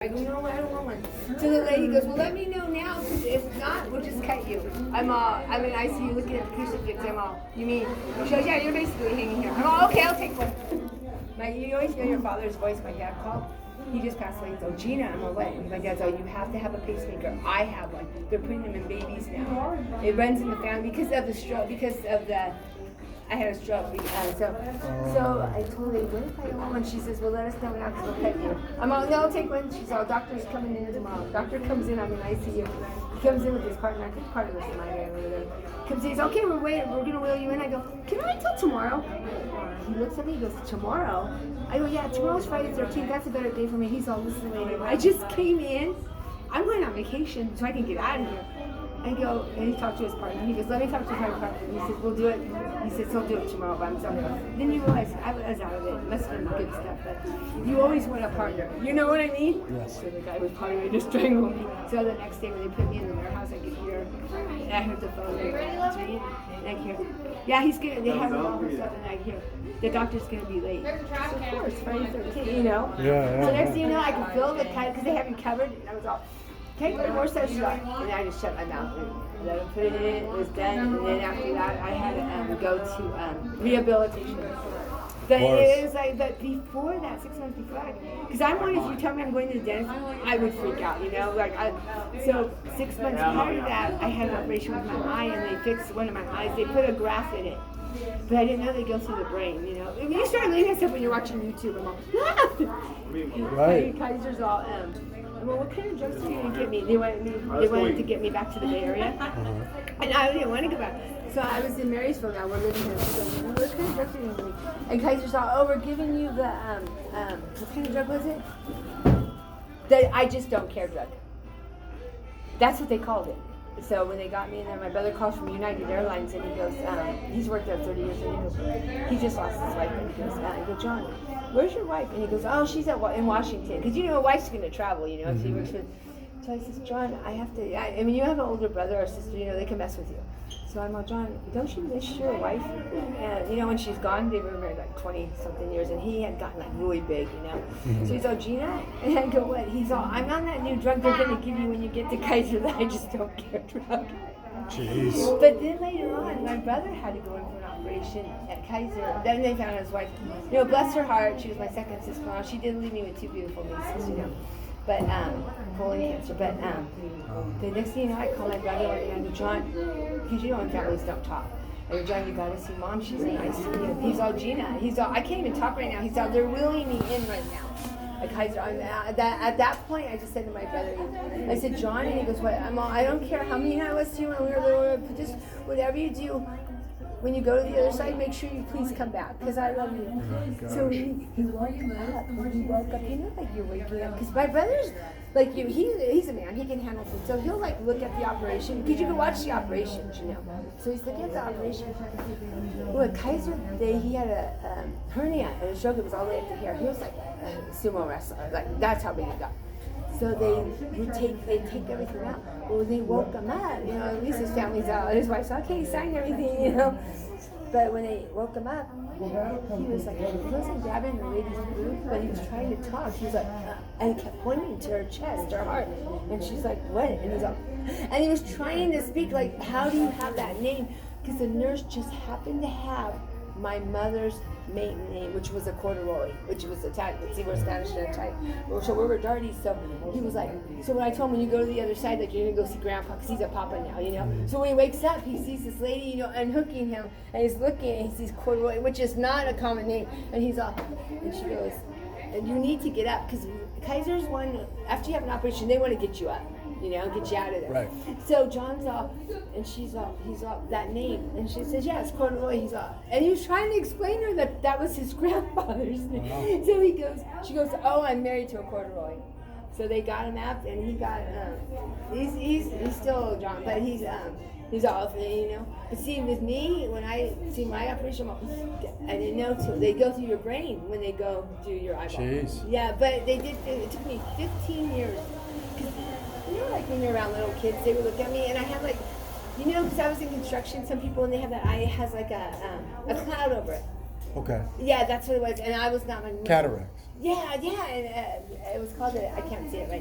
I go, no, I don't want one. So the lady goes, well, let me know now, because if not, we'll just cut you. I'm in ICU looking at the crucifix. I'm all, you mean? She goes, yeah, you're basically hanging here. I'm all, okay, I'll take one. You always hear your father's voice. My dad called. He just passed away. He's all, Gina, I'm all, what? And my dad's all, you have to have a pacemaker. I have one. They're putting them in babies now. It runs in the family because of the stroke, I had a stroke, so I told her, what if I don't want one? She says, well, let us know now because we'll cut you. I'm all, no, I'll take one. She's all, doctor's coming in tomorrow. Doctor comes in, I'm in ICU. He comes in with his partner, I think part of us in my guy over there. Comes in, he's okay, we're waiting, we're gonna wheel you in. I go, can I wait till tomorrow? He looks at me, he goes, tomorrow? I go, yeah, tomorrow's Friday the 13th, that's a better day for me. He's all, listen, lady, I just came in. I'm going on vacation so I can get out of here. I go, and he talked to his partner. He goes, let me talk to my partner. He says, we'll do it. He says, he'll do it tomorrow, but I'm sorry. Then you realize I was out of it. It must have been good stuff, but you always want a partner. You know what I mean? Yes. So the guy was part of it, just strangled me. So the next day when they put me in the warehouse, I could hear, and I heard the phone. And I hear, yeah, he's gonna, they have all this stuff, and I hear, the doctor's gonna be late. So of course, Friday 13th, you know? Yeah. So next thing you know, I can feel the cut, because they have you covered, and I was all, okay, one more set shot. And I just shut my mouth and let him put it in. It was done. And then after that, I had to go to rehabilitation. But it was like, but before that, 6 months before, because I wanted, if you tell me I'm going to the dentist, I would freak out, you know? So 6 months prior to that, I had an operation with my eye, and they fixed one of my eyes. They put a graft in it. But I didn't know they go through the brain, you know? When you start looking at stuff when you're watching YouTube, I'm all, right. Kaiser's all, well, what kind of drugs are you going to give me? They wanted to get me back to the Bay Area. And I didn't want to go back. So I was in Marysville now. We're living here. So what kind of drugs are you going to give me? And Kaiser's all, oh, we're giving you the, what kind of drug was it? The I just don't care drug. That's what they called it. So when they got me in there, my brother calls from United Airlines and he goes, he's worked there 30 years and he goes, he just lost his wife and he goes, I go, John, where's your wife? And he goes, oh, she's in Washington. Because you know, a wife's going to travel, you know, if she works with. So I says, John, I have to, I mean, you have an older brother or sister, you know, they can mess with you. So I'm all, John, don't you miss your wife? And, you know, when she's gone, they were married like 20-something years, and he had gotten like really big, you know. So he's all, Gina? And I go, what? He's all, I'm on that new drug they're going to give you when you get to Kaiser that I just don't care drug. Jeez. But then later on, my brother had to go in for an operation at Kaiser. Then they found his wife. You know, bless her heart, she was my second sister-in-law. She did leave me with 2 beautiful nieces, you know. But, colon cancer. But the next thing you know, I call my brother and I go, John, because you know when families don't talk. I go, John, you gotta see Mom. She's in ICU. He's all, Gina. He's all, I can't even talk right now. He's all, they're wheeling me in right now. At Kaiser. At that point, I just said to my brother, I said, John, and he goes, what? I'm all, I don't care how mean I was to you when we were little. Just whatever you do. When you go to the other side, make sure you please come back, because I love you. Oh, so he woke up. When he woke up, you know, like you're waking up. Because my brother's like you. He's a man. He can handle things. So he'll like look at the operation. Because you can watch the operations, you know. So he's looking at the operation. Well, at Kaiser, he had a hernia and a stroke. It was all the way up to here. He was like a sumo wrestler. Like that's how big he got. So they take everything out. Well, when they woke him up, you know, at least his family's out. His wife's okay, sign everything, you know. But when they woke him up, he was like, he wasn't grabbing the lady's boob, but he was trying to talk. He was like, and he kept pointing to her chest, her heart. And she's like, what? And he's like, and he was trying to speak, like, how do you have that name? Because the nurse just happened to have my mother's maiden name, which was a corduroy, which was Italian. See, we're Spanish and Italian. So we're Darty. So he was like, so when I told him, when you go to the other side, like you're gonna go see Grandpa, because he's a papa now, you know. So when he wakes up, he sees this lady, you know, unhooking him, and he's looking, and he sees corduroy, which is not a common name, and he's all, and she goes, and you need to get up, because Kaiser's one, after you have an operation, they want to get you up. You know, get you out of there. Right. So John's all, and he's all, that name. And she says, yeah, it's corduroy. He's all, and he was trying to explain to her that that was his grandfather's name. Wow. So she goes, oh, I'm married to a corduroy. So they got him out, and he got, he's still John, but he's all, you know. But see, with me, when I see my operation, I didn't know till they go through your brain when they go through your eyeball. Jeez. Yeah, but they did. It took me 15 years. You know, like when you're around little kids, they would look at me, and I had like, you know, because I was in construction, some people, when they have that eye, it has like a cloud over it. Okay. Yeah, that's what it was. And I was not. Cataracts. Yeah, and it was called I can't see it right